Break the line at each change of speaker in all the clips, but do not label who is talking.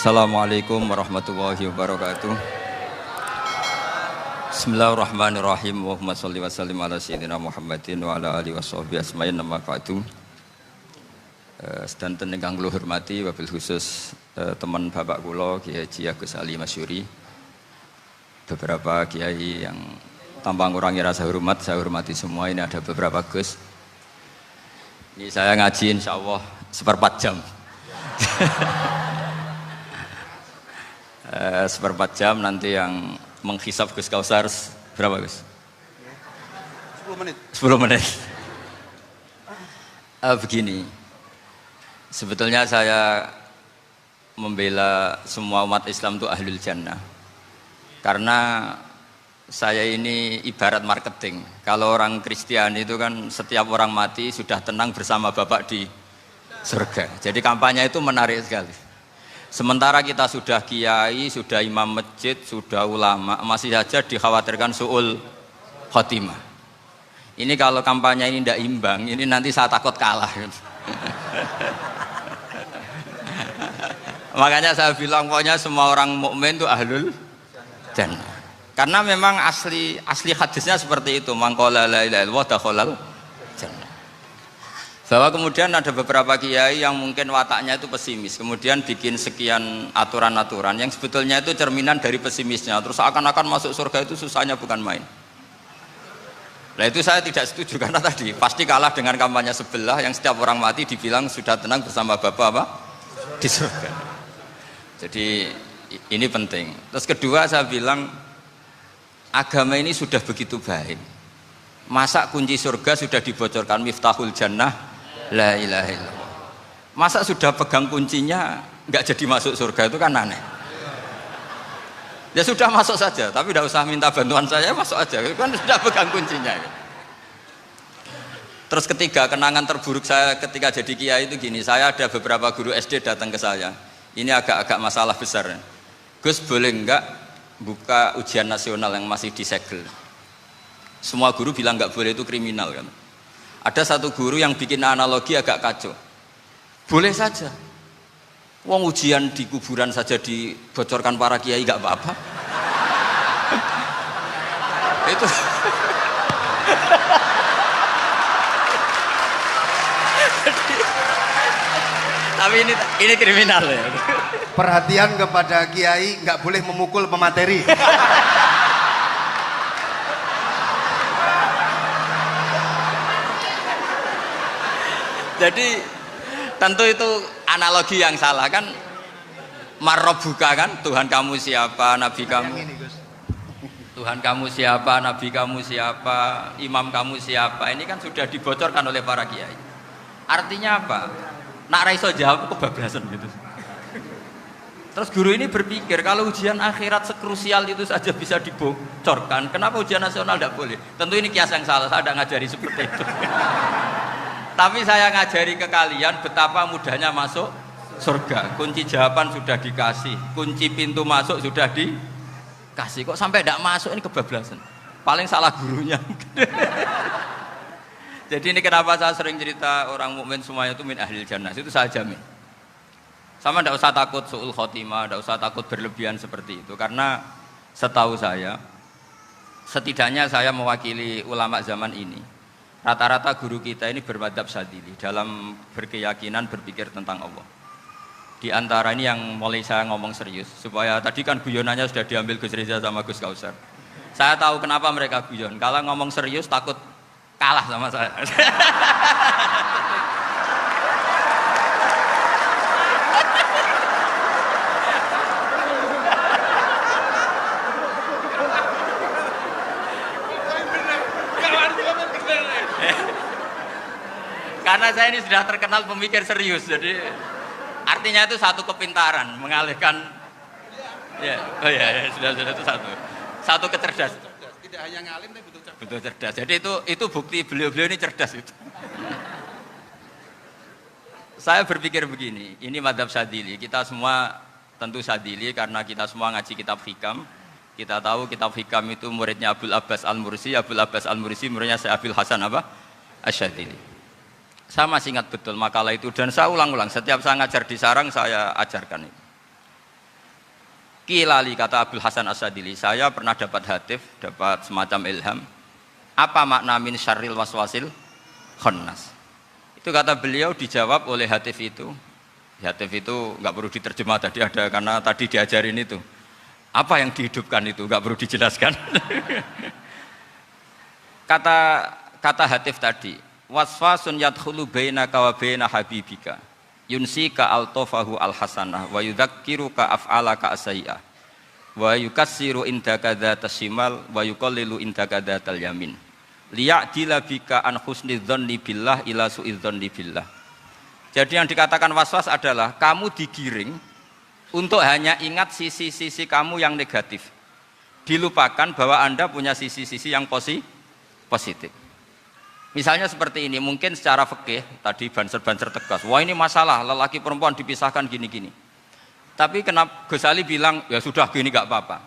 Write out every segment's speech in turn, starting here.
Assalamualaikum warahmatullahi wabarakatuh. Bismillahirrahmanirrahim. Allahumma sholli wa sallim ala sayyidina Muhammadin wa ala alihi washabbihi asma'in nama ba'du. Sedanten ingkang kula hormati wabil khusus teman bapak kula Kiai Haji Agus Ali Masyuri. Beberapa kiai yang tanpa ngurangi rasa hormat, saya hormati semua. Ini ada beberapa Gus. Ini saya ngaji insyaallah seperempat jam. Seperempat jam nanti yang menghisap Gus Kausar berapa Gus?
10 menit.
10 menit. Begini, sebetulnya saya membela semua umat Islam itu ahlul jannah. Karena saya ini ibarat marketing. Kalau orang Kristiani itu kan setiap orang mati sudah tenang bersama Bapak di surga. Jadi kampanye itu menarik sekali. Sementara kita sudah kiai, sudah imam masjid, sudah ulama, masih saja dikhawatirkan su'ul khotimah. Ini kalau kampanye ini tidak imbang, ini nanti saya takut kalah. Makanya saya bilang pokoknya semua orang mukmin itu ahlul jannah. Karena memang asli hadisnya seperti itu, man qala la ilaha illallah dakhalal jannah. Bahwa kemudian ada beberapa kiai yang mungkin wataknya itu pesimis, kemudian bikin sekian aturan-aturan yang sebetulnya itu cerminan dari pesimisnya, terus akan-akan masuk surga itu susahnya bukan main. Nah itu saya tidak setuju karena tadi pasti kalah dengan kampanye sebelah yang setiap orang mati dibilang sudah tenang bersama Bapak apa? Di surga. Jadi ini penting. Terus kedua saya bilang agama ini sudah begitu baik. Masa kunci surga sudah dibocorkan miftahul jannah la ilaha illallah. Masa sudah pegang kuncinya nggak jadi masuk surga, itu kan aneh. Ya sudah masuk saja, tapi tidak usah minta bantuan saya, masuk aja, kan sudah pegang kuncinya. Terus ketiga, kenangan terburuk saya ketika jadi kiai itu gini, saya ada beberapa guru SD datang ke saya. Ini agak-agak masalah besar. Gus boleh nggak buka ujian nasional yang masih disegel? Semua guru bilang nggak boleh, itu kriminal kan. Ada satu guru yang bikin analogi agak kacau. Boleh saja. Wong ujian di kuburan saja dibocorkan para kiai nggak apa-apa. Itu. Tapi ini kriminal ya.
Perhatian kepada kiai, nggak boleh memukul pemateri.
Jadi tentu itu analogi yang salah kan. Marrobuka kan, Tuhan kamu siapa, Nabi kamu. Tuhan kamu siapa, Nabi kamu siapa, imam kamu siapa. Ini kan sudah dibocorkan oleh para kiai. Artinya apa? Nak raiso jawab kebablasan gitu. Terus guru ini berpikir kalau ujian akhirat sekrusial itu saja bisa dibocorkan, kenapa ujian nasional tidak boleh? Tentu ini kias yang salah, saya tidak ngajari seperti itu. Tapi saya ngajari ke kalian betapa mudahnya masuk surga. Kunci jawaban sudah dikasih, kunci pintu masuk sudah dikasih. Kok sampai tidak masuk, ini kebablasan. Paling salah gurunya. Jadi ini kenapa saya sering cerita orang mukmin semuanya itu min ahlil jannah. Itu saya jamin. Sama tidak usah takut su'ul khotimah, tidak usah takut berlebihan seperti itu. Karena setahu saya, setidaknya saya mewakili ulama zaman ini. Rata-rata guru kita ini bermadzhab Syadzili dalam berkeyakinan berpikir tentang Allah. Di antara ini yang mulai saya ngomong serius, supaya tadi kan guyonannya sudah diambil Gus Reza sama Gus Kausar. Saya tahu kenapa mereka guyon. Kalau ngomong serius takut kalah sama saya. Karena saya ini sudah terkenal pemikir serius, jadi artinya itu satu kepintaran mengalihkan, ya, oh ya, sudah itu satu kecerdasan.
Tidak hanya ngalim tapi betul cerdas.
Betul cerdas. Jadi itu bukti beliau-beliau ini cerdas itu. Saya berpikir begini, ini madzhab Syadzili. Kita semua tentu Syadzili karena kita semua ngaji kitab hikam. Kita tahu kitab hikam itu muridnya Abul Abbas Al-Mursi. Abul Abbas Al-Mursi muridnya Syekh Abil Hasan apa? Asy-Syadzili. Saya masih ingat betul makalah itu dan saya ulang-ulang. Setiap saya ngajar di sarang saya ajarkan itu. Kilali, kata Abdul Hasan As-Sadili, saya pernah dapat hatif, dapat semacam ilham. Apa makna min syarril waswasil khannas? Itu kata beliau dijawab oleh hatif itu. Hatif itu nggak perlu diterjemah tadi ada, karena tadi diajarin itu. Apa yang dihidupkan itu nggak perlu dijelaskan. Kata hatif tadi, waswasun yadkhulu bainaka wa baina habibika. Yunsika altofahu alhasanah wa yudzakiruka af'alaka asai'ah wa yukassiru indaka dzatas shimal wa yuqallilu indaka dzatal yamin liya'dila bika an husni dzanni billah ila su'i dzanni billah. Jadi yang dikatakan waswas adalah kamu digiring untuk hanya ingat sisi-sisi kamu yang negatif, dilupakan bahwa Anda punya sisi-sisi yang positif. Misalnya seperti ini, mungkin secara fikih tadi banser-banser tegas, wah ini masalah lelaki perempuan dipisahkan gini-gini. Tapi kenapa Ghazali bilang ya sudah gini gak apa-apa.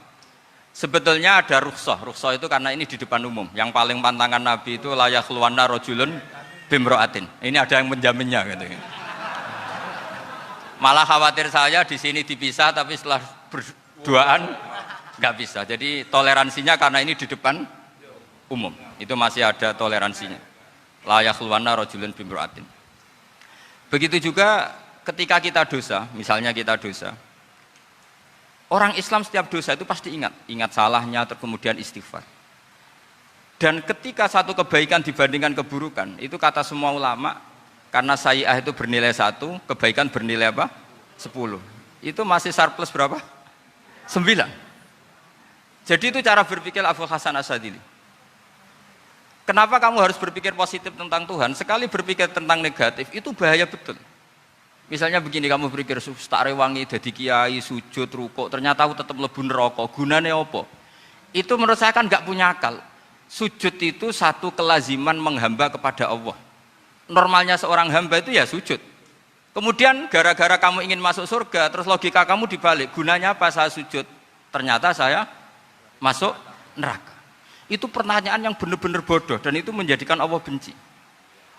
Sebetulnya ada rukhsah itu karena ini di depan umum. Yang paling pantangan Nabi itu la yakhluwanna rajulun bimra'atin. Ini ada yang menjaminnya gitu. Malah khawatir saya di sini dipisah tapi setelah berduaan nggak bisa. Jadi toleransinya karena ini di depan umum. Itu masih ada toleransinya. La yakhluwanna rajulun bimra'atin. Begitu juga ketika kita dosa, misalnya kita dosa. Orang Islam setiap dosa itu pasti ingat salahnya, terus kemudian istighfar. Dan ketika satu kebaikan dibandingkan keburukan, itu kata semua ulama, karena sayyi'ah itu bernilai 1, kebaikan bernilai apa? 10. Itu masih surplus berapa? 9. Jadi itu cara berpikir Abdul Hasan As-Sadili. Kenapa kamu harus berpikir positif tentang Tuhan? Sekali berpikir tentang negatif, itu bahaya betul. Misalnya begini, kamu berpikir tak rewangi jadi kiai, sujud, rukuk, ternyata aku tetap mlebu neraka, gunane apa? Itu menurut saya kan nggak punya akal. Sujud itu satu kelaziman menghamba kepada Allah. Normalnya seorang hamba itu ya sujud. Kemudian gara-gara kamu ingin masuk surga, terus logika kamu dibalik, gunanya apa saya sujud? Ternyata saya masuk neraka. Itu pertanyaan yang benar-benar bodoh dan itu menjadikan Allah benci.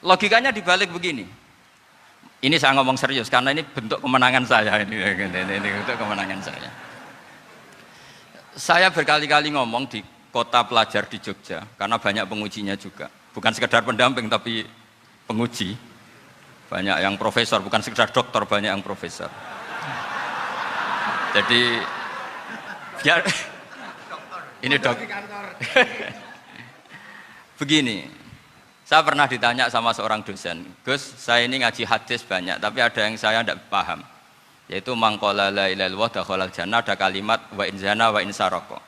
Logikanya dibalik begini. Ini saya ngomong serius karena ini bentuk kemenangan saya ini bentuk kemenangan saya. Saya berkali-kali ngomong di kota pelajar di Jogja karena banyak pengujinya juga. Bukan sekedar pendamping tapi penguji. Banyak yang profesor, bukan sekedar doktor, banyak yang profesor. Jadi biar ini dok. Begini, saya pernah ditanya sama seorang dosen, Gus, saya ini ngaji hadis banyak, tapi ada yang saya tidak paham, yaitu mangkola la ilaha illallah dakhalal jannah, ada kalimat wa in zana wa in saraka.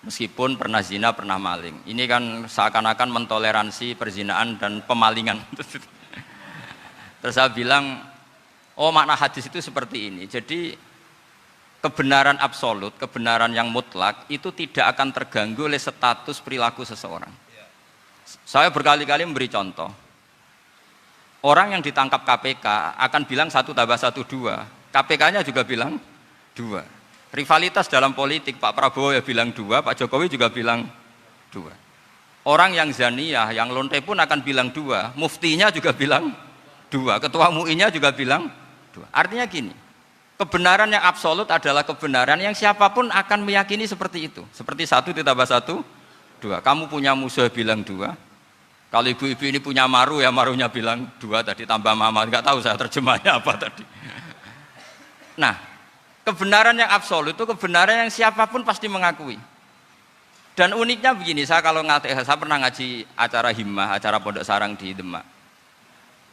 Meskipun pernah zina, pernah maling. Ini kan seakan-akan mentoleransi perzinaan dan pemalingan. Terus saya bilang, oh makna hadis itu seperti ini. Jadi kebenaran absolut, kebenaran yang mutlak itu tidak akan terganggu oleh status perilaku seseorang. Saya berkali-kali memberi contoh. Orang yang ditangkap KPK akan bilang 1 tambah 1 2. KPK-nya juga bilang 2. Rivalitas dalam politik, Pak Prabowo ya bilang 2, Pak Jokowi juga bilang 2. Orang yang zaniyah, yang lonte pun akan bilang 2. Muftinya juga bilang 2. Ketua MUI-nya juga bilang 2. Artinya gini, kebenaran yang absolut adalah kebenaran yang siapapun akan meyakini seperti itu. Seperti 1 ditambah 1, 2. Kamu punya musuh bilang 2. Kalau ibu-ibu ini punya maru, ya marunya bilang 2 tadi tambah mama. Enggak tahu saya terjemahnya apa tadi. Nah, kebenaran yang absolut itu kebenaran yang siapapun pasti mengakui. Dan uniknya begini, saya pernah ngaji acara himmah, acara pondok sarang di Demak.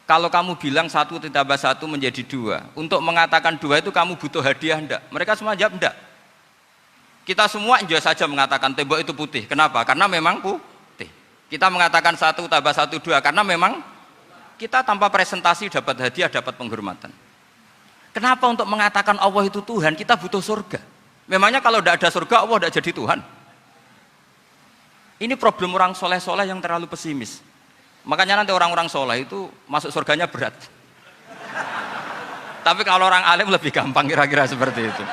Kalau kamu bilang 1 ditambah 1 menjadi 2, untuk mengatakan 2 itu kamu butuh hadiah enggak? Mereka semua jawab enggak. Kita semua enjoy saja mengatakan tembok itu putih. Kenapa? Karena memang putih. Kita mengatakan 1 tambah 1 2 karena memang kita tanpa presentasi dapat hadiah, dapat penghormatan. Kenapa untuk mengatakan Allah itu Tuhan kita butuh surga? Memangnya kalau tidak ada surga Allah tidak jadi Tuhan? Ini problem orang soleh-soleh yang terlalu pesimis. Makanya nanti orang-orang soleh itu masuk surganya berat. Tapi kalau orang alim lebih gampang kira-kira seperti itu.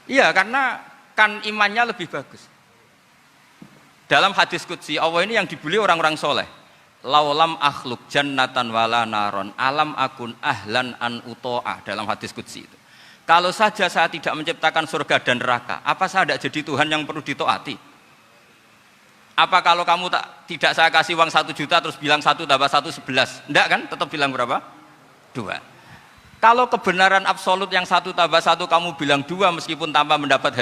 Iya, karena kan imannya lebih bagus. Dalam hadis qudsi Allah ini yang dibuli orang-orang soleh. Laulam akhluk jannatan wala naron alam akun ahlan an uto'ah, dalam hadis qudsi itu. Kalau saja saya tidak menciptakan surga dan neraka, apa saya tidak jadi Tuhan yang perlu ditaati? Apa kalau kamu tidak saya kasih uang 1 juta terus bilang 1 tambah 1 11? Enggak kan? Tetap bilang berapa? 2. Kalau kebenaran absolut yang 1 tambah 1 kamu bilang 2 meskipun tanpa mendapat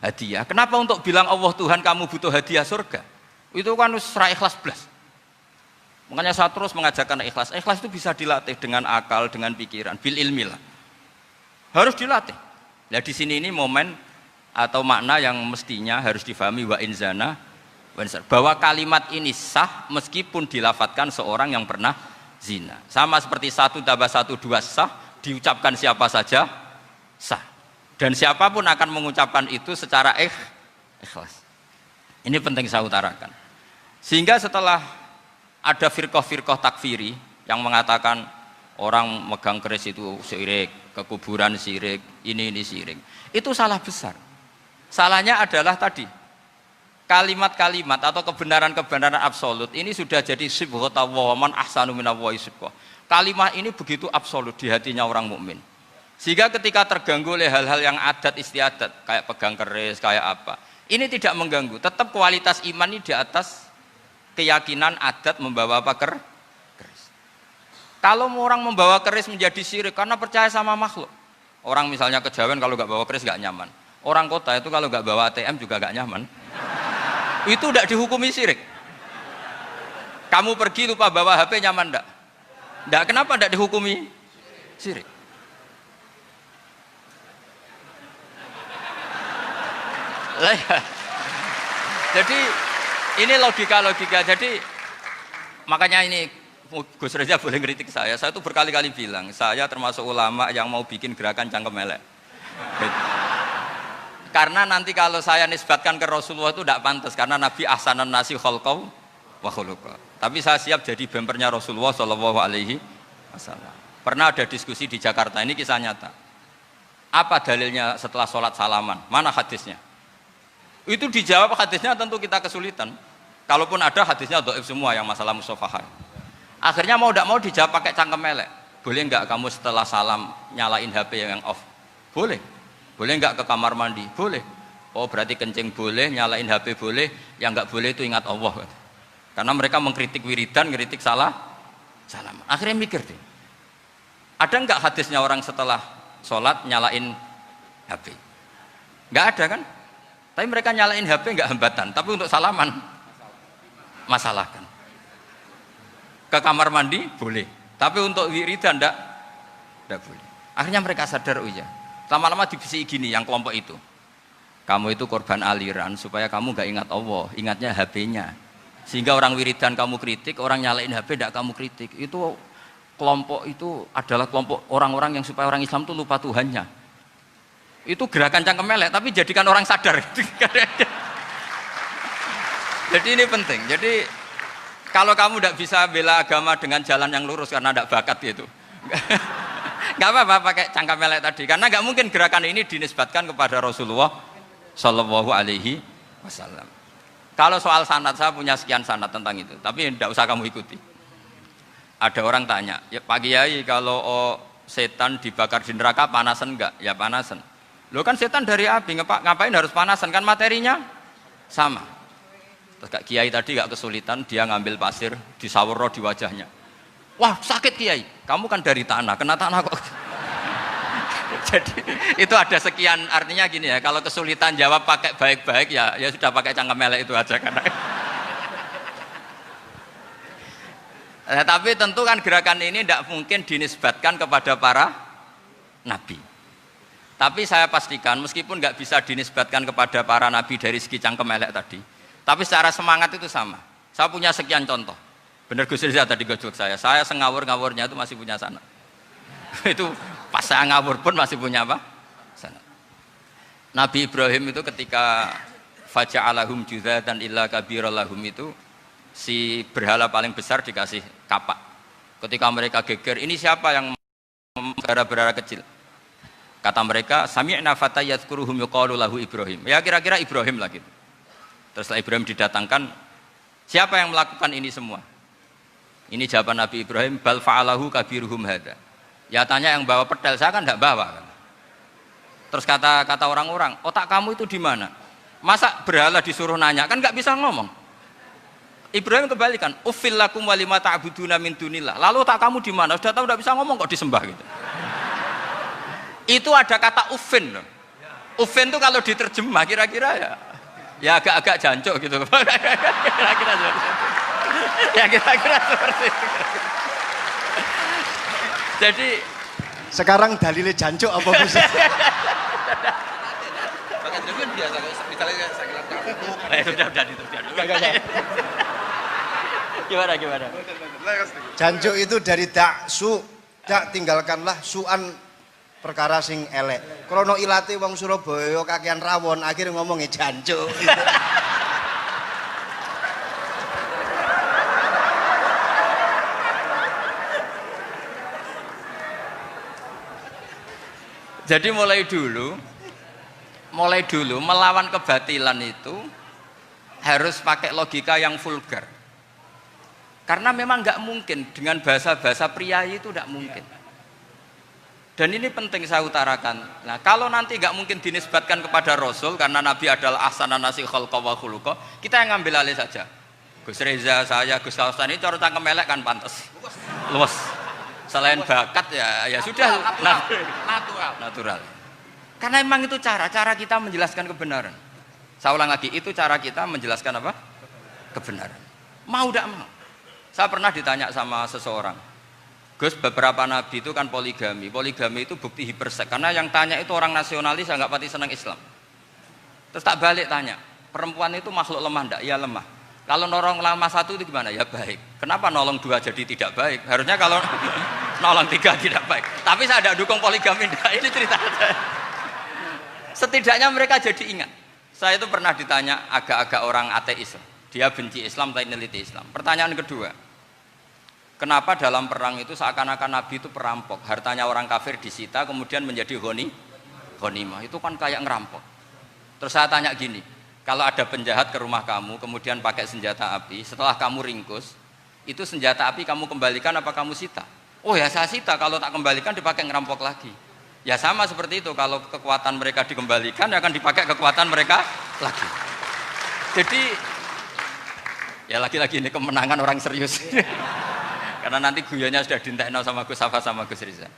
hadiah. Kenapa untuk bilang Allah Tuhan kamu butuh hadiah surga? Itu kan serah ikhlas belas. Makanya saya terus mengajarkan ikhlas. Ikhlas itu bisa dilatih dengan akal, dengan pikiran, bil ilmi lah. Harus dilatih. Nah di sini ini momen atau makna yang mestinya harus difahami wa inzana bahwa kalimat ini sah meskipun dilafatkan seorang yang pernah zina. Sama seperti 1 tambah 1 2 sah, diucapkan siapa saja sah. Dan siapapun akan mengucapkan itu secara ikhlas. Ini penting saya utarakan. Sehingga setelah ada firqah-firqah takfiri yang mengatakan orang megang keris itu syirik, ke kuburan syirik, ini syirik. Itu salah besar. Salahnya adalah tadi kalimat-kalimat atau kebenaran-kebenaran absolut ini sudah jadi sibghata wa man ahsanu minallahi sibghah. Kalimat ini begitu absolut di hatinya orang mukmin. Sehingga ketika terganggu oleh hal-hal yang adat istiadat kayak pegang keris, kayak apa, ini tidak mengganggu. Tetap kualitas iman ini di atas keyakinan adat membawa apa keris. Kalau orang membawa keris menjadi syirik karena percaya sama makhluk. Orang misalnya kejawen kalau nggak bawa keris nggak nyaman. Orang kota itu kalau nggak bawa ATM juga nggak nyaman. Itu tidak dihukumi syirik. Kamu pergi lupa bawa HP nyaman enggak? Enggak, kenapa tidak dihukumi syirik? Jadi ini logika. Jadi makanya ini Gus Reza boleh ngeritik saya itu berkali-kali bilang saya termasuk ulama yang mau bikin gerakan cangkem elek. Karena nanti kalau saya nisbatkan ke Rasulullah itu tidak pantas karena Nabi ahsanan nasi khalqau wa khuluqa. Tapi saya siap jadi bempernya Rasulullah Shallallahu Alaihi Wasallam. Pernah ada diskusi di Jakarta, ini kisah nyata. Apa dalilnya setelah sholat salaman? Mana hadisnya? Itu dijawab hadisnya tentu kita kesulitan. Kalaupun ada hadisnya dhaif semua yang masalah musafahah. Akhirnya mau tidak mau dijawab pakai cangkem elek. Boleh enggak kamu setelah salam nyalain HP yang off? Boleh. Boleh enggak ke kamar mandi? Boleh. Oh berarti kencing boleh, nyalain HP boleh, yang enggak boleh itu ingat Allah. Karena mereka mengkritik wiridan, mengkritik salam. Akhirnya mikir deh. Ada enggak hadisnya orang setelah sholat nyalain HP? Enggak ada kan? Tapi mereka nyalain HP enggak hambatan, tapi untuk salaman masalahkan. Ke kamar mandi boleh, tapi untuk wiridan enggak boleh. Akhirnya mereka sadar, oh iya. Lama-lama dibisiki gini yang kelompok itu. Kamu itu korban aliran supaya kamu enggak ingat Allah, ingatnya HP-nya. Sehingga orang wiridan kamu kritik, orang nyalain HP enggak kamu kritik. Itu kelompok itu adalah kelompok orang-orang yang supaya orang Islam itu lupa Tuhannya. Itu gerakan cangkem elek, tapi jadikan orang sadar. Jadi ini penting. Jadi kalau kamu tidak bisa bela agama dengan jalan yang lurus karena tidak bakat gitu, nggak apa-apa pakai cangkem elek tadi. Karena nggak mungkin gerakan ini dinisbatkan kepada Rasulullah Shallallahu Alaihi Wasallam. Kalau soal sanad saya punya sekian sanad tentang itu, tapi tidak usah kamu ikuti. Ada orang tanya, ya Pak Kiai kalau setan dibakar di neraka panasan enggak? Ya panasan. Loh kan setan dari api, ngapain harus panasan? Kan materinya sama. Terus Kak Kiai tadi gak kesulitan, dia ngambil pasir, disawero di wajahnya. Wah sakit Kiai, kamu kan dari tanah, kena tanah kok. Jadi itu ada sekian, artinya gini ya, kalau kesulitan jawab pakai baik-baik ya sudah pakai cangkem elek itu aja karena. Nah, tapi tentu kan gerakan ini tidak mungkin dinisbatkan kepada para nabi. Tapi saya pastikan meskipun nggak bisa dinisbatkan kepada para nabi dari segi cangkem elek tadi, tapi secara semangat itu sama. Saya punya sekian contoh. Benar Gus Riza tadi gojok saya ngawur-ngawurnya itu masih punya sanad. Itu pas saya ngawur pun masih punya apa? Sanad. Nabi Ibrahim itu ketika faja'alahum juzatan illa kabiralahum itu si berhala paling besar dikasih kapak. Ketika mereka geger, ini siapa yang berhala-berhala kecil? Kata mereka, sami'na fata yadhkuruhum yuqalu lahu Ibrahim. Ya kira-kira Ibrahim lah gitu. Terus setelah Ibrahim didatangkan, siapa yang melakukan ini semua? Ini jawaban Nabi Ibrahim, bal fa'alahu kabiruhum hadza. Ya tanya yang bawa pedal, saya kan enggak bawa kan. Terus kata orang-orang, otak kamu itu di mana? Masa berhala disuruh nanya, kan nggak bisa ngomong. Ibrahim kebalikan, uffil lakum walima ta'buduna min dunillah. Lalu otak kamu di mana? Sudah tahu nggak bisa ngomong kok disembah gitu. Itu ada kata uffin loh. Uffin itu kalau diterjemah kira-kira ya agak-agak jancuk gitu. Kira-kira ya kira-kira seperti itu. Jadi
Sekarang dalilnya jancuk apa Gus?
Bahkan jangan biasa kalau misalnya saya bilang
sudah itu. Gimana?
Jancuk itu dari daksu, dak tinggalkanlah suan perkara sing elek. Krono ilate wong Surabaya kakean rawon, akhirnya ngomongnya jancuk.
Jadi mulai dulu melawan kebatilan itu harus pakai logika yang vulgar. Karena memang nggak mungkin dengan bahasa-bahasa priayi itu nggak mungkin. Dan ini penting saya utarakan. Nah, kalau nanti nggak mungkin dinisbatkan kepada Rasul karena Nabi adalah ahsanan nasi khalqa wa khuluqa, kita yang ngambil alih saja. Gus Reza, saya, Gus Kausan ini cara cangkem elek kan pantas. Luas. Selain bakat ya sudah natural. Karena memang itu cara kita menjelaskan kebenaran. Saya ulang lagi, itu cara kita menjelaskan apa? Kebenaran. Mau tidak mau. Saya pernah ditanya sama seseorang, Gus, beberapa nabi itu kan poligami. Poligami itu bukti hipersek. Karena yang tanya itu orang nasionalis yang nggak pati senang Islam. Terus tak balik tanya, perempuan itu makhluk lemah enggak? Ya lemah. Kalau nolong lama satu itu gimana? Ya baik. Kenapa nolong dua jadi tidak baik? Harusnya kalau nolong tiga tidak baik. Tapi saya tidak dukung poligami. Ini cerita saya. Setidaknya mereka jadi ingat. Saya itu pernah ditanya agak-agak orang ateis. Dia benci Islam tapi neliti Islam. Pertanyaan kedua, kenapa dalam perang itu seakan-akan Nabi itu perampok? Hartanya orang kafir disita kemudian menjadi ghanimah. Itu kan kayak ngerampok. Terus saya tanya gini, kalau ada penjahat ke rumah kamu kemudian pakai senjata api, setelah kamu ringkus, itu senjata api kamu kembalikan apa kamu sita? Oh ya saya sita, kalau tak kembalikan dipakai ngerampok lagi. Ya sama seperti itu, kalau kekuatan mereka dikembalikan ya akan dipakai kekuatan mereka lagi. Jadi ya lagi-lagi ini kemenangan orang serius. Karena nanti guyonnya sudah dintekno sama Gus Safa sama Gus Riza.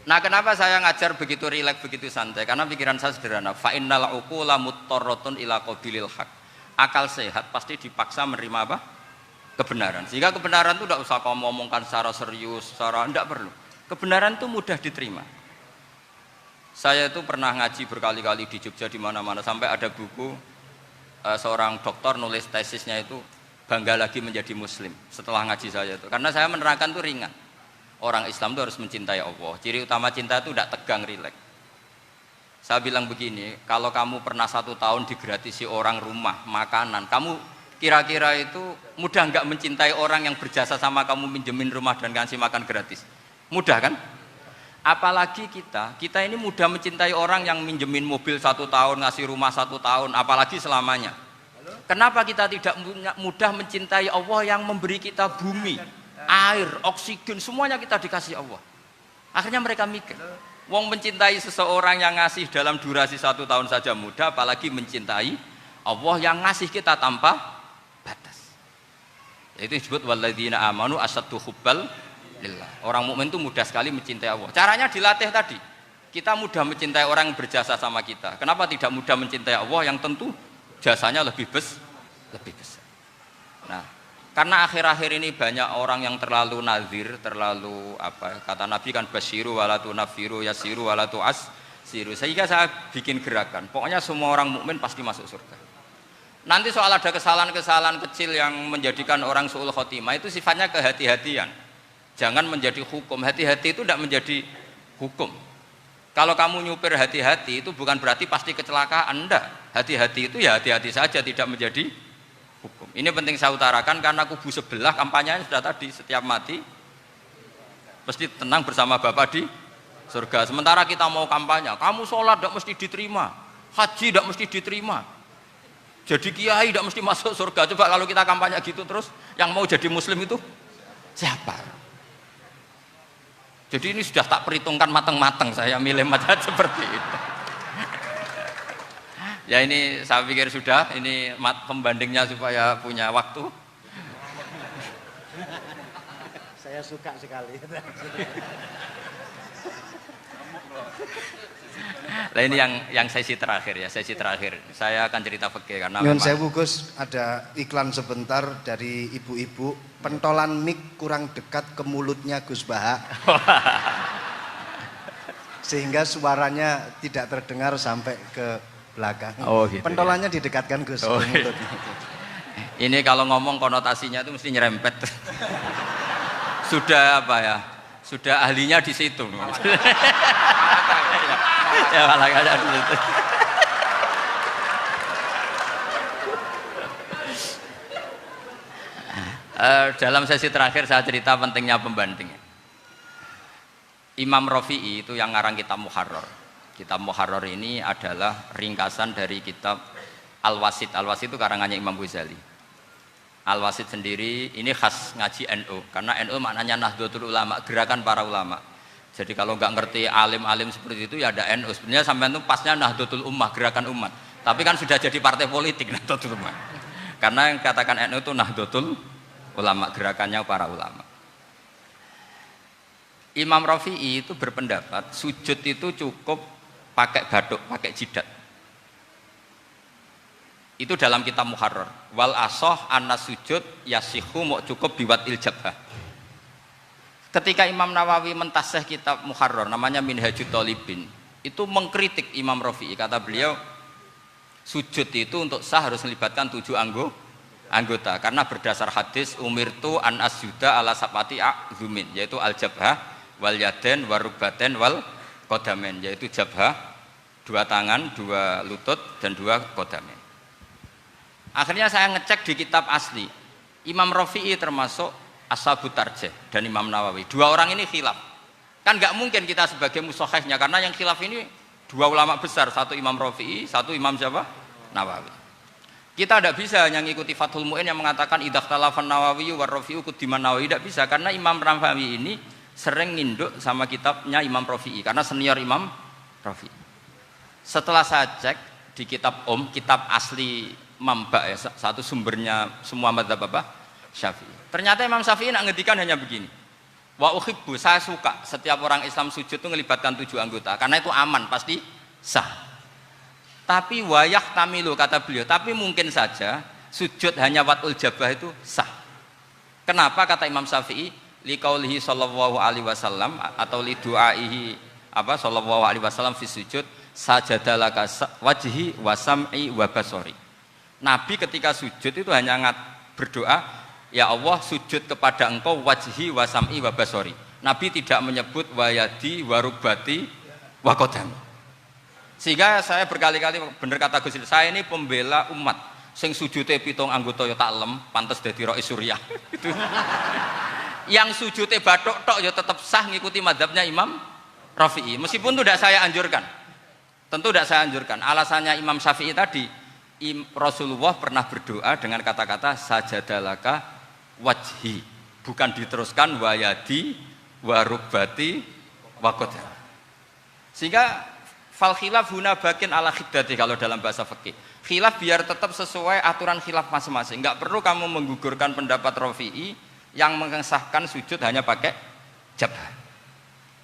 Nah, kenapa saya ngajar begitu rileks, begitu santai? Karena pikiran saya sederhana. Fa innal uqula muttarratun ila qabilil haq. Akal sehat pasti dipaksa menerima apa? Kebenaran. Sehingga kebenaran itu tidak usah kamu ngomongkan secara serius, secara tidak perlu. Kebenaran itu mudah diterima. Saya itu pernah ngaji berkali-kali di Jogja di mana-mana sampai ada buku seorang dokter nulis tesisnya itu bangga lagi menjadi muslim setelah ngaji saya itu. Karena saya menerangkan itu ringan. Orang Islam itu harus mencintai Allah. Ciri utama cinta itu tidak tegang, rileks. Saya bilang begini, kalau kamu pernah 1 tahun digratisi orang rumah, makanan, kamu kira-kira itu mudah nggak mencintai orang yang berjasa sama kamu minjemin rumah dan kasih makan gratis? Mudah kan? Apalagi kita ini mudah mencintai orang yang minjemin mobil 1 tahun, ngasih rumah 1 tahun, apalagi selamanya. Kenapa kita tidak mudah mencintai Allah yang memberi kita bumi, air, oksigen, semuanya kita dikasih Allah? Akhirnya mereka mikir, wong mencintai seseorang yang ngasih dalam durasi 1 tahun saja mudah, apalagi mencintai Allah yang ngasih kita tanpa batas. Itu disebut walladzina amanu asaddu hubbal lillah. Orang mukmin itu mudah sekali mencintai Allah. Caranya dilatih tadi. Kita mudah mencintai orang yang berjasa sama kita. Kenapa tidak mudah mencintai Allah yang tentu jasanya lebih besar? Nah, karena akhir-akhir ini banyak orang yang terlalu nazir, terlalu kata Nabi kan basyiru walatu nafiru yasiru walatu asiru. Sehingga saya bikin gerakan. Pokoknya semua orang mukmin pasti masuk surga. Nanti soal ada kesalahan-kesalahan kecil yang menjadikan orang su'ul khotimah itu sifatnya kehati-hatian. Jangan menjadi hukum. Hati-hati itu tidak menjadi hukum. Kalau kamu nyupir hati-hati itu bukan berarti pasti kecelakaan, enggak. Hati-hati itu ya hati-hati saja, tidak menjadi hukum. Ini penting saya utarakan karena kubu sebelah kampanyenya sudah tadi, setiap mati pasti tenang bersama Bapak di surga. Sementara kita mau kampanye, kamu sholat tidak mesti diterima, haji tidak mesti diterima, jadi kiai tidak mesti masuk surga. Coba kalau kita kampanye gitu terus, yang mau jadi muslim itu siapa? Jadi ini sudah tak perhitungkan matang-matang saya milih mazhab seperti itu. Ya ini saya pikir sudah, ini pembandingnya supaya punya waktu.
Saya suka sekali.
Nah ini yang sesi terakhir ya, sesi terakhir. Saya akan cerita fikih karena
Nyun sewu Gus, ada iklan sebentar dari ibu-ibu, pentolan mic kurang dekat ke mulutnya Gus Baha. Sehingga suaranya tidak terdengar sampai ke belakang.
Oh, gitu,
pentolannya didekatkan Gus ke mulut.
Ini kalau ngomong konotasinya itu mesti nyerempet. Sudah apa ya? Sudah ahlinya di situ. Ya malah ada di situ. Dalam sesi terakhir saya cerita pentingnya pembanding. Imam Rafi'i itu yang ngarang kitab Muharrar. Kitab Muharrar ini adalah ringkasan dari kitab Al-Wasit. Al-Wasit itu karangannya Imam Ghazali. Al-Wasit sendiri ini khas ngaji NU, karena NU maknanya Nahdlatul Ulama, gerakan para ulama. Jadi kalau nggak ngerti alim-alim seperti itu ya ada NU. Sebenarnya sampai itu pasnya Nahdlatul Ummah, gerakan umat. Tapi kan sudah jadi partai politik Nahdlatul Ummah. Karena yang katakan NU itu Nahdlatul Ulama, gerakannya para ulama. Imam Rafi'i itu berpendapat sujud itu cukup pakai batuk, pakai jidat. Itu dalam kitab Muharrar. Wal asoh anna sujud yasihu mau cukup biwatil jabhah. Ketika Imam Nawawi mentasih kitab Muharrar namanya Minhajut Thalibin, itu mengkritik Imam Rafi'i. Kata beliau sujud itu untuk sah harus melibatkan 7 anggota karena berdasar hadis umirtu an asjuda ala sabati a'zumin, yaitu al jabhah wal yaden warubaten wal kodamen, yaitu jabhah 2 tangan, 2 lutut dan 2 kodamen. Akhirnya saya ngecek di kitab asli, Imam Rafi'i termasuk Ashabut Tarjih dan Imam Nawawi. 2 orang ini khilaf. Kan nggak mungkin kita sebagai musokhehnya, karena yang khilaf ini 2 ulama besar, satu Imam Rafi'i, satu Imam siapa? Nawawi. Kita tidak bisa hanya ngikuti Fathul Mu'in yang mengatakan idza khtalafan Nawawi war Rafi'u quddiman Nawawi, tidak bisa, karena Imam Nawawi ini sering nginduk sama kitabnya Imam Rafi'i karena senior Imam Rafi'i. Setelah saya cek di kitab kitab asli Mamba ya, satu sumbernya semua mazhab apa? Syafi'i. Ternyata Imam Syafi'i nak ngedikan hanya begini. Wa uhibbu, saya suka setiap orang Islam sujud itu melibatkan 7 anggota karena itu aman, pasti sah. Tapi wayah tamilu, kata beliau, tapi mungkin saja sujud hanya watul jabah itu sah. Kenapa kata Imam Syafi'i? Liqaulihi sallallahu alaihi wasallam atau li du'aihi apa sallallahu alaihi wasallam fi sujud sajadalaka wajhi wa sam'i wa basori. Nabi ketika sujud itu hanya berdoa, ya Allah sujud kepada engkau wajhi wa sam'i wa basori. Nabi tidak menyebut wayadi wa rubati wa qadami. Sehingga saya berkali-kali bener kata Gus, saya ini pembela umat sing sujute 7 anggota ya tak lem, pantes dadi Rais Suriah. Itu. Yang sujute bathuk tok ya tetap sah ngikuti mazhabnya Imam Rafi'i. Meskipun itu tidak saya anjurkan. Tentu tidak saya anjurkan. Alasannya Imam Syafi'i tadi, Rasulullah pernah berdoa dengan kata-kata sajadalaka wajhi, bukan diteruskan wayadi warubati wakoda. Sehingga fal khilaf huna bakin ala khiddati kalau dalam bahasa fikih. Khilaf biar tetap sesuai aturan khilaf masing-masing. Enggak perlu kamu menggugurkan pendapat Rafi'i yang mengesahkan sujud hanya pakai jabhah.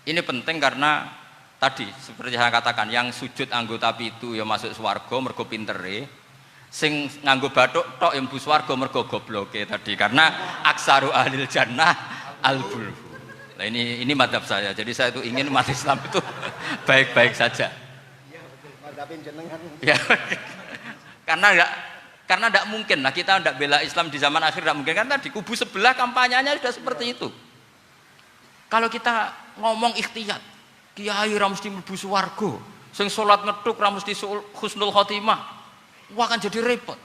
Ini penting karena tadi seperti saya katakan, yang sujud anggota pitu ya masuk swarga mergo pintere, sing nganggo bathuk tok yang mlebu swarga mergo gobloke tadi, karena aksaru ahlil jannah al-bulhu. Nah ini madhab saya. Jadi saya itu ingin umat Islam itu baik-baik saja. Iya betul. Madhabin jenengan. Ya. Karena tidak mungkin lah kita tidak bela Islam di zaman akhir, tidak mungkin kan tadi kubu sebelah kampanyenya sudah seperti itu. Kalau kita ngomong ikhtiyat, kiai ra mesti mlebu swarga, sing salat ngethuk ra mesti husnul khotimah, wah kan jadi repot.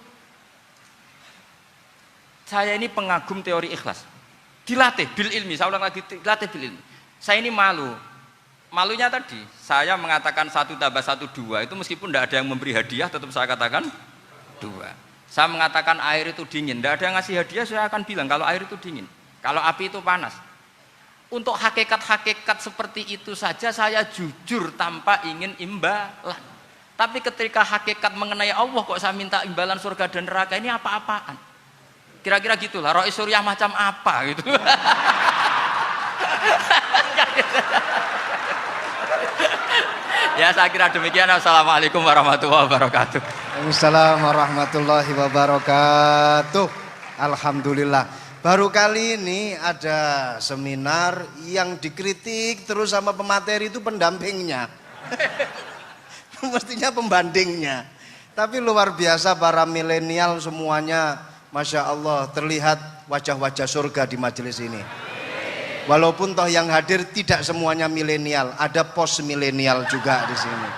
Saya ini pengagum teori ikhlas, dilatih bil ilmi, saya ulang lagi, dilatih bil ilmi. Saya ini malunya tadi saya mengatakan 1 tambah 1 2 itu meskipun tidak ada yang memberi hadiah tetap saya katakan 2. Saya mengatakan air itu dingin, tidak ada yang ngasih hadiah, saya akan bilang kalau air itu dingin, kalau api itu panas. Untuk hakikat-hakikat seperti itu saja saya jujur tanpa ingin imbalan. Tapi ketika hakikat mengenai Allah kok saya minta imbalan surga dan neraka, ini apa-apaan? Kira-kira gitulah, Rois Suryah macam apa gitu. Ya saya kira demikian. Assalamualaikum warahmatullahi wabarakatuh.
Waalaikumsalam warahmatullahi wabarakatuh. Alhamdulillah. Baru kali ini ada seminar yang dikritik terus sama pemateri itu pendampingnya. Mestinya pembandingnya. Tapi luar biasa para milenial semuanya, Masya Allah, terlihat wajah-wajah surga di majelis ini. Walaupun toh yang hadir tidak semuanya milenial, ada post milenial juga di sini.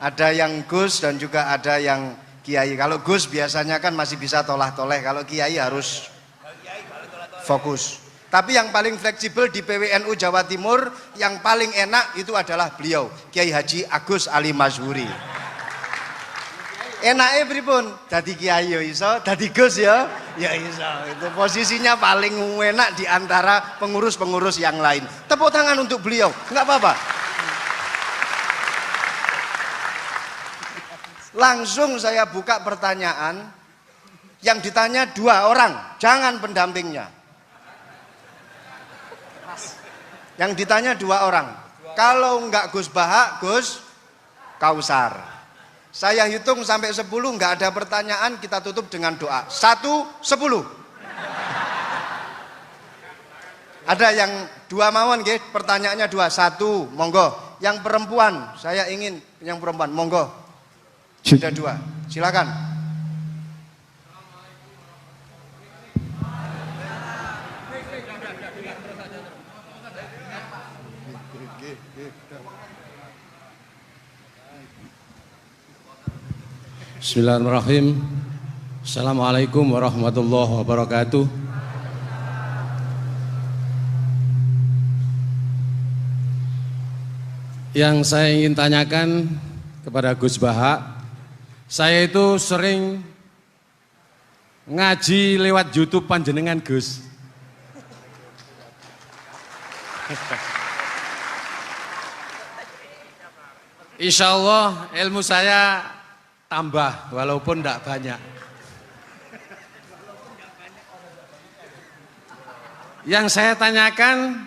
Ada yang Gus dan juga ada yang Kiai. Kalau Gus biasanya kan masih bisa tolah-toleh, kalau Kiai harus fokus. Tapi yang paling fleksibel di PWNU Jawa Timur, yang paling enak itu adalah beliau, Kiai Haji Agus Ali Mazhuri. Enaknya pripun? Dadi Kiai ya iso, dadi Gus ya iso. Itu posisinya paling enak di antara pengurus-pengurus yang lain. Tepuk tangan untuk beliau, enggak apa-apa. Langsung saya buka pertanyaan. Yang ditanya 2 orang, jangan pendampingnya. Yang ditanya 2 orang. Kalau enggak Gus Baha, Gus Kausar. Saya hitung sampai 10, enggak ada pertanyaan, kita tutup dengan doa. 1, 10. Ada yang 2 mawon nggih, pertanyaannya 2. 1, monggo. Yang perempuan, saya ingin yang perempuan, monggo. Sudah 2. Silakan.
Bismillahirrahmanirrahim. Assalamualaikum warahmatullahi wabarakatuh. Yang saya ingin tanyakan kepada Gus Baha, saya itu sering ngaji lewat YouTube panjenengan Gus. Insya Allah ilmu saya tambah walaupun tidak banyak. Yang saya tanyakan,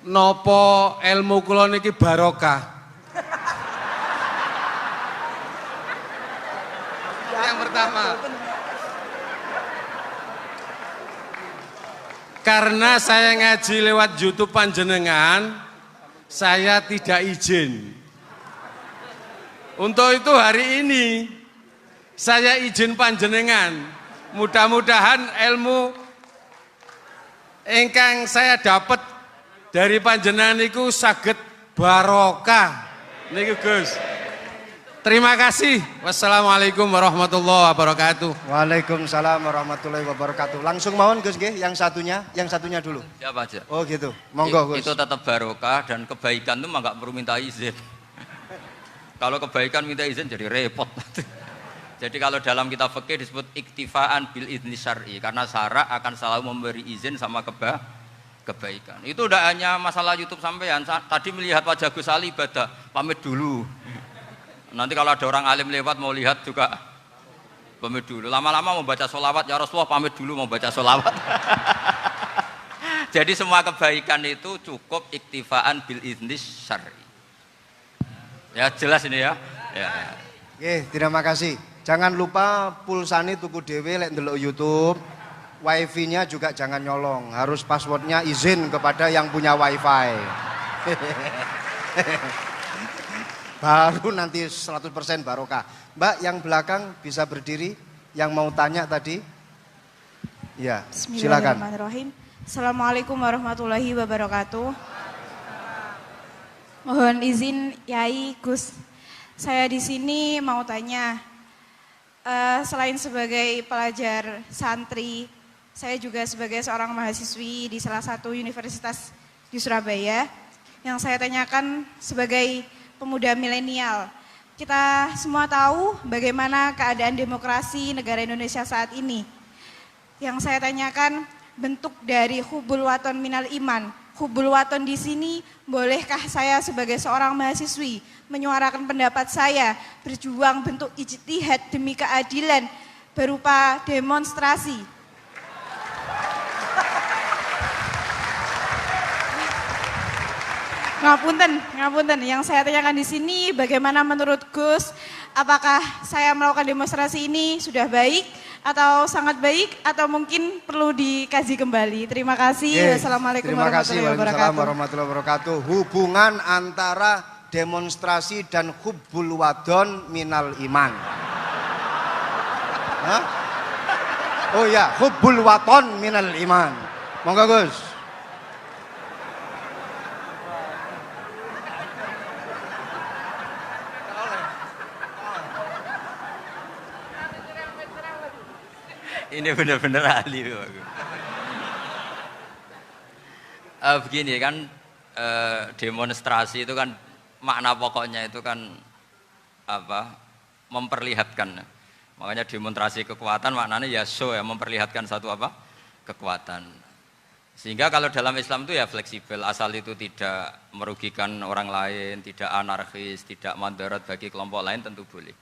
nopo ilmu kula niki barokah? Yang pertama, karena saya ngaji lewat YouTube panjenengan, saya tidak izin. Untuk itu hari ini saya izin panjenengan, mudah-mudahan ilmu ingkang saya dapat dari panjenengan niku saged barokah niku Gus. Terima kasih. Wassalamualaikum warahmatullahi wabarakatuh.
Waalaikumsalam warahmatullahi wabarakatuh. Langsung mawon Gus nggih, yang satunya dulu.
Siapa aja?
Oh gitu. Monggo Gus.
Itu tetap barokah dan kebaikan itu mah enggak perlu minta izin. Kalau kebaikan minta izin jadi repot. Jadi kalau dalam kitab fikih disebut iktifaan bil idzni syar'i, karena syara akan selalu memberi izin sama kebaikan. Itu udah hanya masalah YouTube sampean. Tadi melihat wajah Gus Ali ibadah, pamit dulu. Nanti kalau ada orang alim lewat mau lihat juga pamit dulu. Lama-lama mau baca sholawat, ya Rasulullah pamit dulu mau baca sholawat. Jadi semua kebaikan itu cukup iktifaan bil idzni syar'i. Ya jelas ini ya.
Oke, terima kasih. Jangan lupa pulsane tuku dhewe lek ndelok YouTube. Wifi-nya juga jangan nyolong. Harus passwordnya izin kepada yang punya wifi. Baru nanti 100% barokah. Mbak yang belakang bisa berdiri. Yang mau tanya tadi. Ya, silakan.
Bismillahirrahmanirrahim. Assalamualaikum warahmatullahi wabarakatuh. Mohon izin Yai Gus, saya di sini mau tanya, selain sebagai pelajar santri, saya juga sebagai seorang mahasiswi di salah satu universitas di Surabaya. Yang saya tanyakan sebagai pemuda milenial, kita semua tahu bagaimana keadaan demokrasi negara Indonesia saat ini. Yang saya tanyakan, bentuk dari hubul waton minal iman. Hubul waton di sini, bolehkah saya sebagai seorang mahasiswi menyuarakan pendapat saya, berjuang bentuk ijtihad demi keadilan berupa demonstrasi? Ngapunten. Yang saya tanyakan di sini, bagaimana menurut Gus? Apakah saya melakukan demonstrasi ini sudah baik atau sangat baik atau mungkin perlu dikaji kembali? Terima kasih. Wassalamualaikum
warahmatullahi wabarakatuh. Hubungan antara demonstrasi dan hubbul wadon minal iman. Hah? Oh ya, hubbul waton minal iman. Monggo Gus.
Ini benar-benar ahli. Begini kan, demonstrasi itu kan makna pokoknya itu kan apa? Memperlihatkan. Makanya demonstrasi kekuatan maknanya ya show ya, memperlihatkan satu apa? Kekuatan. Sehingga kalau dalam Islam itu ya fleksibel, asal itu tidak merugikan orang lain, tidak anarkis, tidak mandorot bagi kelompok lain tentu boleh.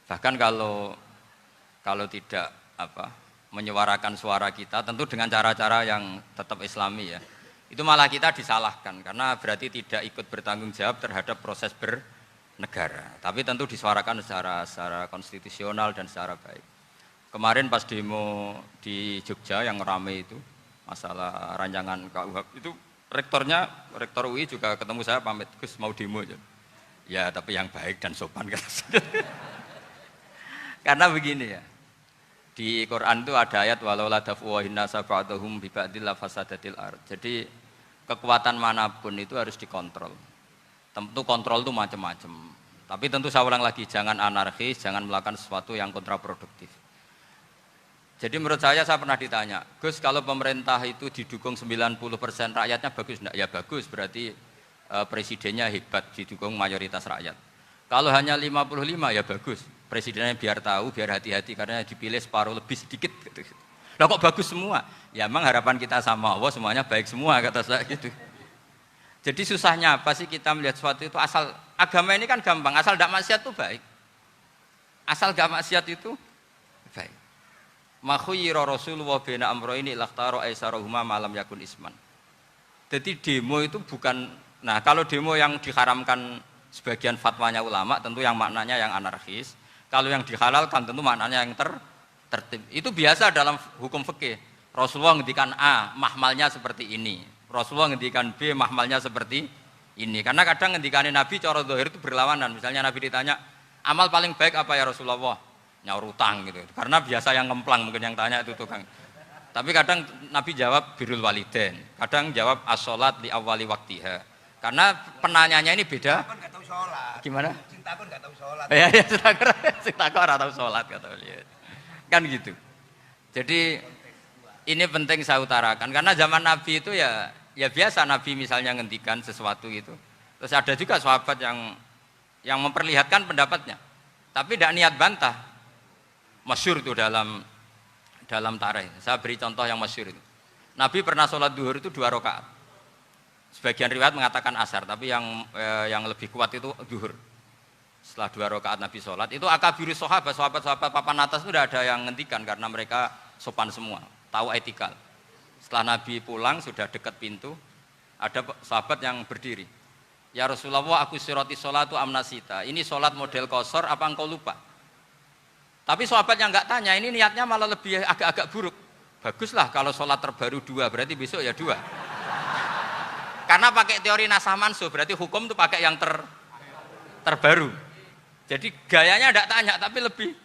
Bahkan kalau tidak apa? Menyuarakan suara kita tentu dengan cara-cara yang tetap islami ya, itu malah kita disalahkan karena berarti tidak ikut bertanggung jawab terhadap proses bernegara, tapi tentu disuarakan secara konstitusional dan secara baik. Kemarin pas demo di Jogja yang ramai itu masalah rancangan KUHP itu, rektor UI juga ketemu saya, pamit Gus mau demo aja ya, tapi yang baik dan sopan karena begini ya, di Quran itu ada ayat walau la daf'uhin nasa ba'dahum bi ba'dil fasadatil ard. Jadi kekuatan manapun itu harus dikontrol. Tentu kontrol itu macam-macam. Tapi tentu saya ulang lagi, jangan anarkis, jangan melakukan sesuatu yang kontraproduktif. Jadi menurut saya pernah ditanya, Gus kalau pemerintah itu didukung 90% rakyatnya bagus enggak? Ya bagus, berarti presidennya hebat, didukung mayoritas rakyat. Kalau hanya 55 ya bagus. Presidennya biar tahu, biar hati-hati karena dipilih separuh lebih sedikit gitu. Lah kok bagus semua? Ya emang harapan kita sama Allah semuanya baik semua kata saya gitu. Jadi susahnya apa sih kita melihat sesuatu itu, asal agama ini kan gampang, asal tidak maksiat itu baik. Asal tidak maksiat itu baik. Ma khuyira Rasulullah baina amrayni lakhtara aisarahuma malam yakun isman. Jadi demo itu bukan, nah kalau demo yang diharamkan sebagian fatwanya ulama tentu yang maknanya yang anarkis. Kalau yang dihalalkan tentu maknanya yang tertib. Itu biasa dalam hukum fikih. Rasulullah ngendikan A, mahmalnya seperti ini. Rasulullah ngendikan B, mahmalnya seperti ini. Karena kadang ngendikanin Nabi cara zahir itu berlawanan. Misalnya Nabi ditanya, amal paling baik apa ya Rasulullah? Nyaur utang gitu. Karena biasa yang ngemplang mungkin yang tanya itu tukang. Tapi kadang Nabi jawab birrul walidain. Kadang jawab as-sholat li awwali waktiha. Karena penanyanya ini beda. Gimana?
Takut nggak tahu sholat.
Ya, takut nggak tahu sholat kata beliau. Kan gitu. Jadi ini penting saya utarakan karena zaman Nabi itu ya biasa Nabi misalnya ngendikan sesuatu gitu. Terus ada juga sahabat yang memperlihatkan pendapatnya, tapi tidak niat bantah. Masyhur itu dalam tarikh. Saya beri contoh yang masyhur itu. Nabi pernah sholat duhur itu 2 rakaat. Sebagian riwayat mengatakan asar, tapi yang lebih kuat itu duhur. Setelah 2 rakaat Nabi sholat, itu akabirus sahabat papan atas itu tidak ada yang ngentikan karena mereka sopan semua, tahu etikal. Setelah Nabi pulang sudah dekat pintu, ada sahabat yang berdiri. Ya Rasulullah, aku siroti sholatu amnasita. Ini sholat model kosor, apa engkau lupa? Tapi sahabat yang nggak tanya, ini niatnya malah lebih agak-agak buruk. Baguslah kalau sholat terbaru 2, berarti besok ya 2. Karena pakai teori nasah mansuh, berarti hukum itu pakai yang terbaru. Jadi gayanya tidak tanya, tapi lebih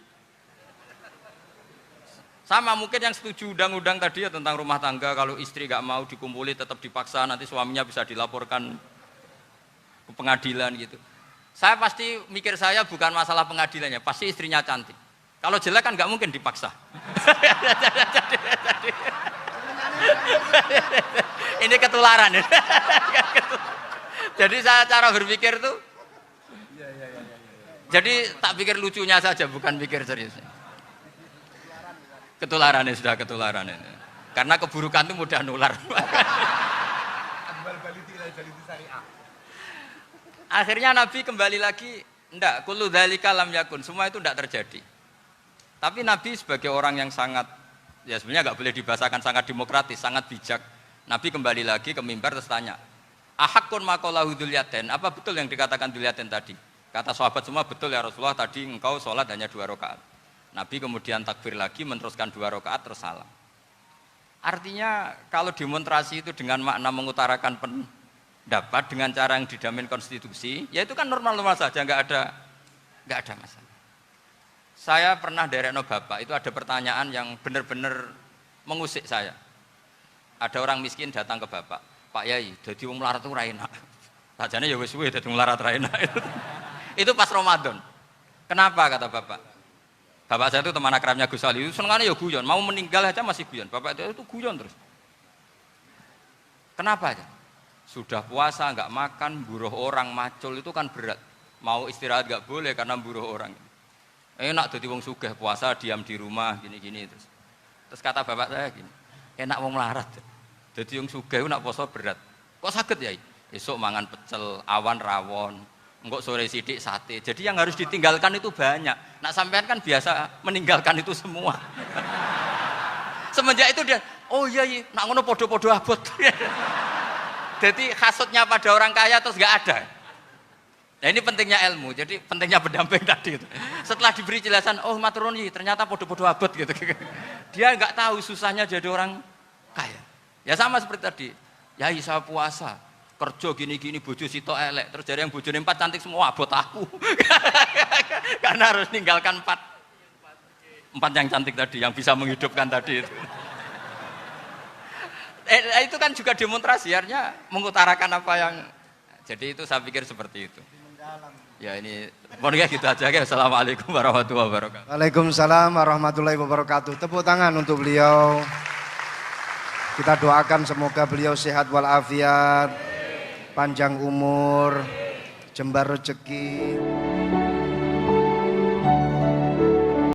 sama mungkin yang setuju undang-undang tadi ya tentang rumah tangga, kalau istri nggak mau dikumpuli tetap dipaksa, nanti suaminya bisa dilaporkan ke pengadilan gitu. Saya pasti mikir saya bukan masalah pengadilannya, pasti istrinya cantik. Kalau jelek kan nggak mungkin dipaksa. Ini ketularan. Jadi saya cara berpikir tuh, jadi tak pikir lucunya saja, bukan pikir serius. Ketularan ini sudah ketularan ini. karena keburukan itu mudah nular. Akhirnya Nabi kembali lagi, enggak, kullu dzalika lam yakun, semua itu enggak terjadi. Tapi Nabi sebagai orang yang sangat, ya sebenarnya enggak boleh dibahasakan sangat demokratis, sangat bijak. Nabi kembali lagi ke mimbar terus tanya, ahakun maqalahu dzulyaten, apa betul yang dikatakan dzulyaten tadi? Kata sahabat semua, betul ya Rasulullah, tadi engkau sholat hanya 2 rakaat. Nabi kemudian takbir lagi, meneruskan 2 rakaat terus salam. Artinya kalau demonstrasi itu dengan makna mengutarakan pendapat dengan cara yang dijamin konstitusi, ya itu kan normal-normal saja, nggak ada masalah. Saya pernah derekno bapak, itu ada pertanyaan yang benar-benar mengusik saya. Ada orang miskin datang ke bapak, Pak Yai, jadi wong melarat itu ra enak. Sajane ya wis suwe dadi wong melarat ra enak. Itu pas Ramadan. Kenapa kata bapak? Bapak saya itu teman akrabnya Gus Ali, itu senengannya ya guyon, mau meninggal aja masih guyon. Bapak itu guyon terus. Kenapa aja? Sudah puasa nggak makan, buruh orang, macul itu kan berat. Mau istirahat nggak boleh karena buruh orang. Enak jadi wong sugih puasa diam di rumah gini-gini terus. Terus kata bapak saya gini, enak wong melarat. Jadi wong sugih nak puasa berat. Kok sakit ya? Esok mangan pecel, awan rawon. Enggak sore sidik sate. Jadi yang harus ditinggalkan itu banyak. Nak sampean kan biasa meninggalkan itu semua. Semenjak itu dia, oh iya, nak ngono podo-podo abot. Jadi hasutnya pada orang kaya terus nggak ada. Nah ini pentingnya ilmu. Jadi pentingnya pendamping tadi itu. Setelah diberi jelasan, oh maturun ternyata podo-podo abot gitu. Dia nggak tahu susahnya jadi orang kaya. Ya sama seperti tadi. Ya saya puasa. Kerja gini-gini bojo sitok elek terus dari yang bojone 4 cantik semua abot aku. Karena harus ninggalkan 4 yang cantik tadi yang bisa menghidupkan tadi itu. Itu kan juga demonstrasi, artinya mengutarakan apa yang, jadi itu saya pikir seperti itu. Ya ini pokoknya gitu aja ya. Assalamualaikum warahmatullahi wabarakatuh.
Waalaikumsalam warahmatullahi wabarakatuh. Tepuk tangan untuk beliau. Kita doakan semoga beliau sehat walafiat, panjang umur, jembar rezeki.